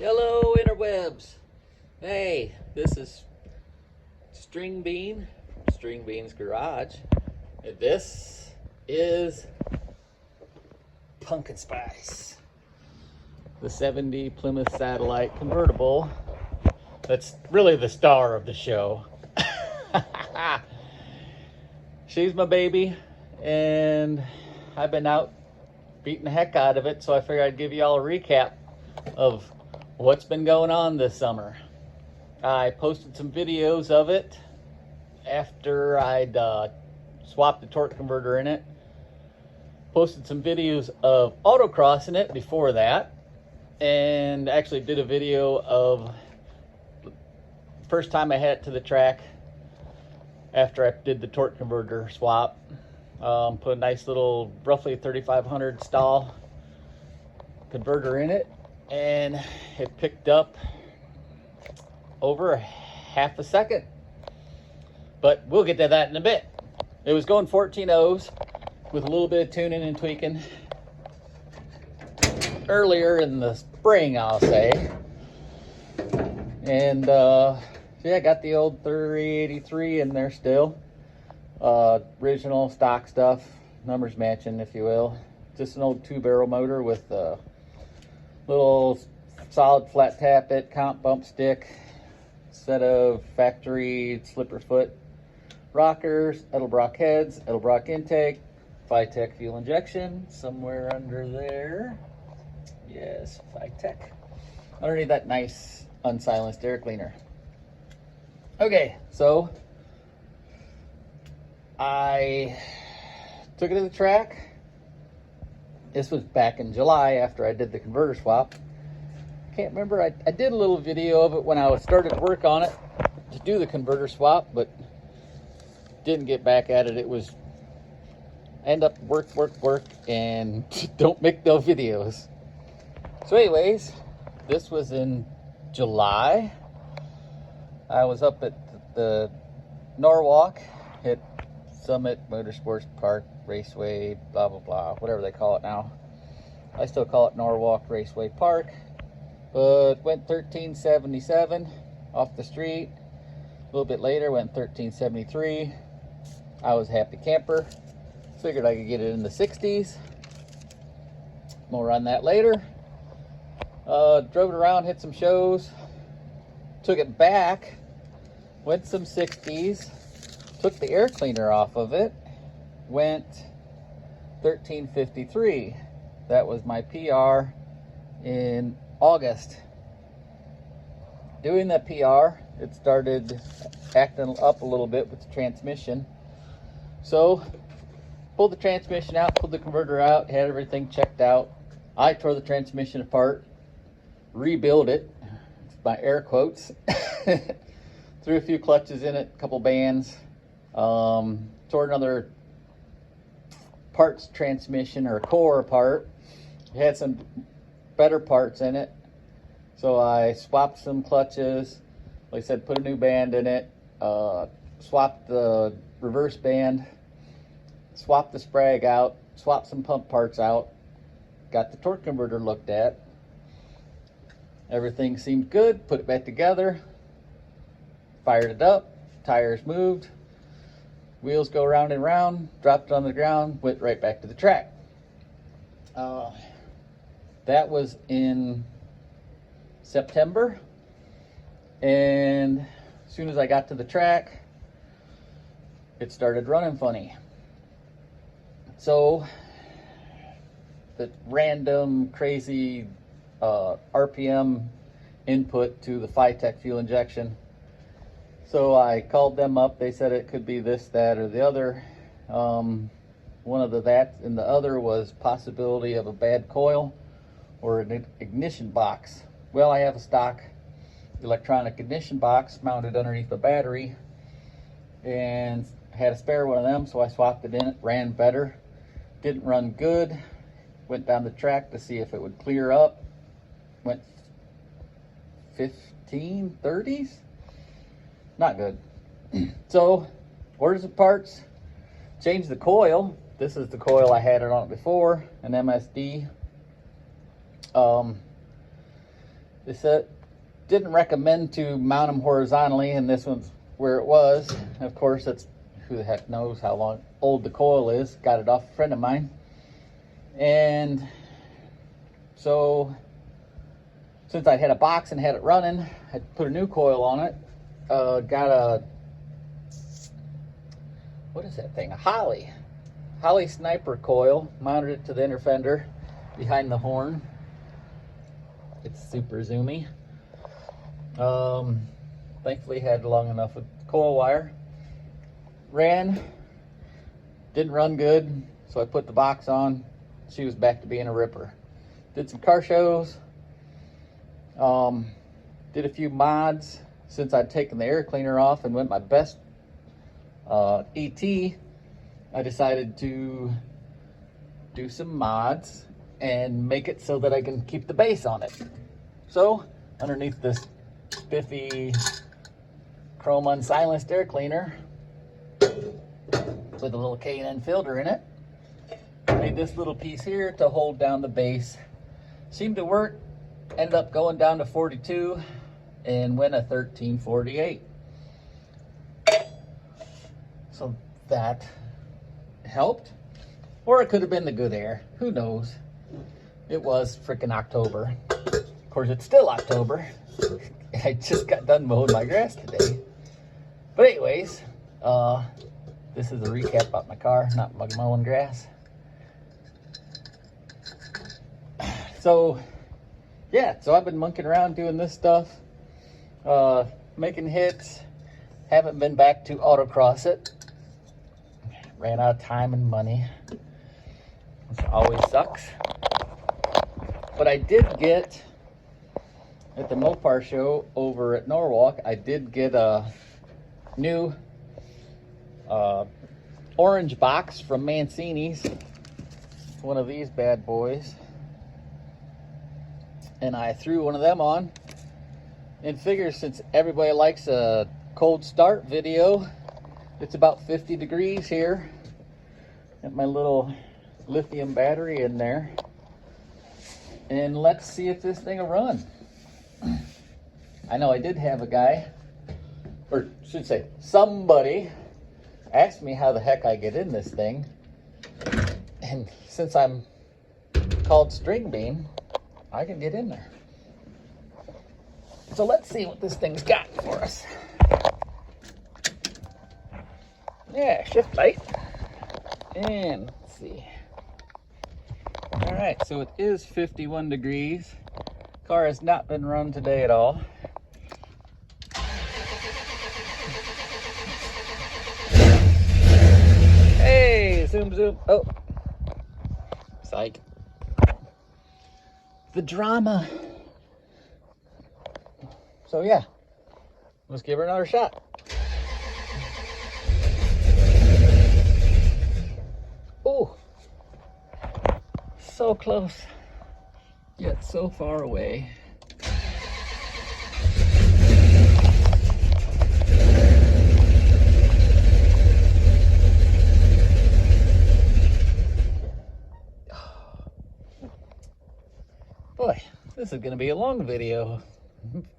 Hello, interwebs. Hey, this is String Bean, String Bean's Garage. And this is Pumpkin Spice, the 70 Plymouth Satellite convertible. That's really the star of the show. She's my baby, and I've been out beating the heck out of it, so I figured I'd give you all a recap of what's been going on this summer. I posted some videos of it after I'd swapped the torque converter in it. Posted some videos of autocrossing it before that, and actually did a video of the first time I had it to the track after I did the torque converter swap. Put a nice little roughly 3500 stall converter in it, and it picked up over half a second, but we'll get to that in a bit. It was going 14 O's with a little bit of tuning and tweaking earlier in the spring, I'll say. And yeah, I got the old 383 in there still. Original stock stuff, numbers matching, if you will. Just an old 2-barrel motor with a little solid flat tappet, comp bump stick, set of factory slipper foot rockers, Edelbrock heads, Edelbrock intake, Phytech fuel injection somewhere under there. Yes, Phytech. Underneath that nice unsilenced air cleaner. Okay, so I took it to the track. This was back in July after I did the converter swap. Can't remember, I did a little video of it when I started work on it to do the converter swap, but didn't get back at it. It was end up work, and don't make no videos. So anyways, this was in July. I was up at the Norwalk at Summit Motorsports Park Raceway, blah blah blah, whatever they call it now. I still call it Norwalk Raceway Park, but went 1377 off the street. A little bit later went 1373. I was a happy camper. Figured I could get it in the 60s. More on that later. Drove it around, hit some shows, took it back, went some 60s, took the air cleaner off of it, went 1353. That was my PR in August. Doing that PR, it started acting up a little bit with the transmission. So, pulled the transmission out, pulled the converter out, had everything checked out. I tore the transmission apart, rebuilt it, my air quotes, threw a few clutches in it, a couple bands, tore another parts transmission or core apart. It had some better parts in it, so I swapped some clutches, like I said, put a new band in it, swapped the reverse band, swapped the sprag out, swapped some pump parts out, got the torque converter looked at. Everything seemed good, put it back together, fired it up, tires moved, wheels go round and round, dropped it on the ground, went right back to the track. That was in September, and as soon as I got to the track, it started running funny. So the random crazy RPM input to the Phytech fuel injection. So I called them up. They said it could be this, that, or the other. One of the that and the other was possibility of a bad coil or an ignition box. Well, I have a stock electronic ignition box mounted underneath the battery and had a spare one of them, so I swapped it in. It ran better. Didn't run good. Went down the track to see if it would clear up. Went 15, 30s. Not good. So, ordered some parts, changed the coil. This is the coil I had it on before, an MSD. They said didn't recommend to mount them horizontally, and this one's where it was. Of course, it's who the heck knows how long old the coil is. Got it off a friend of mine. And so since I had a box and had it running, I put a new coil on it. Got a, what is that thing? A Holley Sniper coil. Mounted it to the inner fender behind the horn. It's super zoomy. Thankfully had long enough with coil wire. Didn't run good, so I put the box on. She was back to being a ripper. Did some car shows. Did a few mods since I'd taken the air cleaner off and went my best ET. I decided to do some mods and make it so that I can keep the base on it. So underneath this spiffy chrome unsilenced air cleaner with a little K&N filter in it, made this little piece here to hold down the base. Seemed to work. Ended up going down to 42 and went a 1348. So that helped. Or it could have been the good air. Who knows? It was freaking October. Of course, it's still October. I just got done mowing my grass today. But anyways, this is a recap about my car, not mowing grass. So, yeah, so I've been monkeying around doing this stuff, making hits. Haven't been back to autocross it. Ran out of time and money, which always sucks. But I did get, at the Mopar show over at Norwalk, I did get a new orange box from Mancini's. One of these bad boys. And I threw one of them on and figure since everybody likes a cold start video, it's about 50 degrees here. Got my little lithium battery in there. And let's see if this thing will run. I know I did have a guy, or should say somebody, asked me how the heck I get in this thing. And since I'm called String Bean, I can get in there. So let's see what this thing's got for us. Yeah, shift light. And let's see. All right, so it is 51 degrees. Car has not been run today at all. Hey, zoom, zoom. Oh, psych. The drama. So yeah, let's give her another shot. Oh, so close, yet so far away. Boy, this is going to be a long video.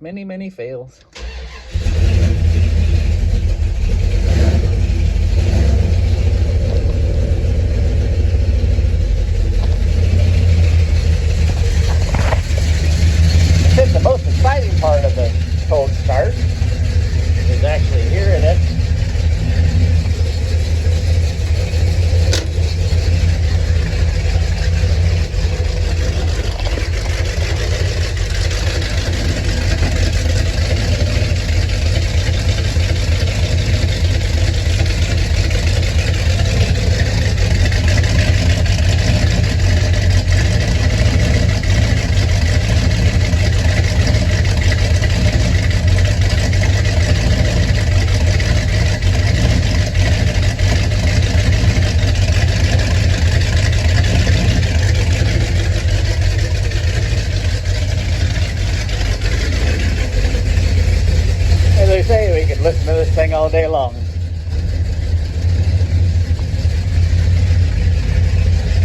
Many, many fails. I think the most exciting part of the cold start is actually hearing it. Listen to this thing all day long.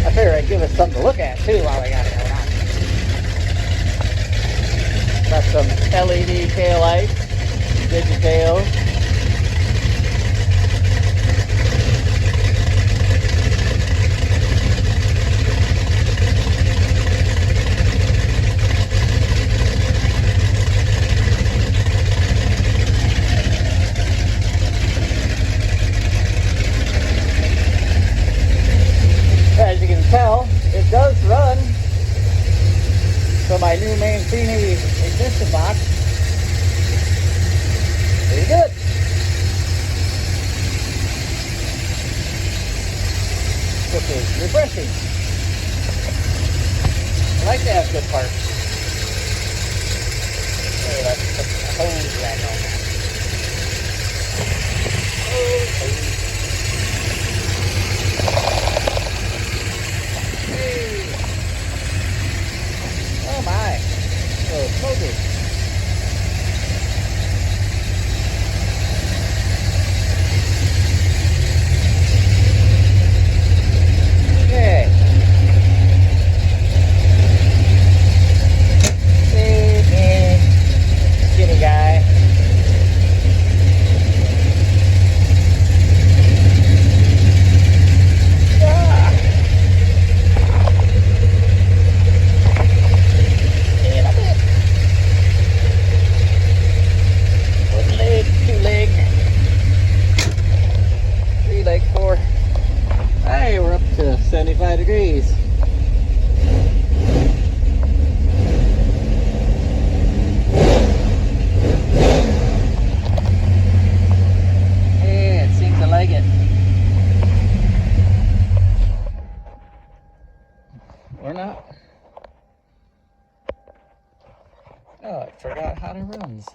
I figure I'd give us something to look at too while we got it going on. some LED taillights, Digitail. As you can tell, it does run. So my new Mancini ignition box, pretty good. Which is refreshing. I like to have good parts. Hey, let's put the hose back on that. Oh my. Oh, smoky. Okay. See me, skinny guy. Hey, we're up to 75 degrees. Yeah, it seems to like it. Or not. Oh, I forgot how to runs.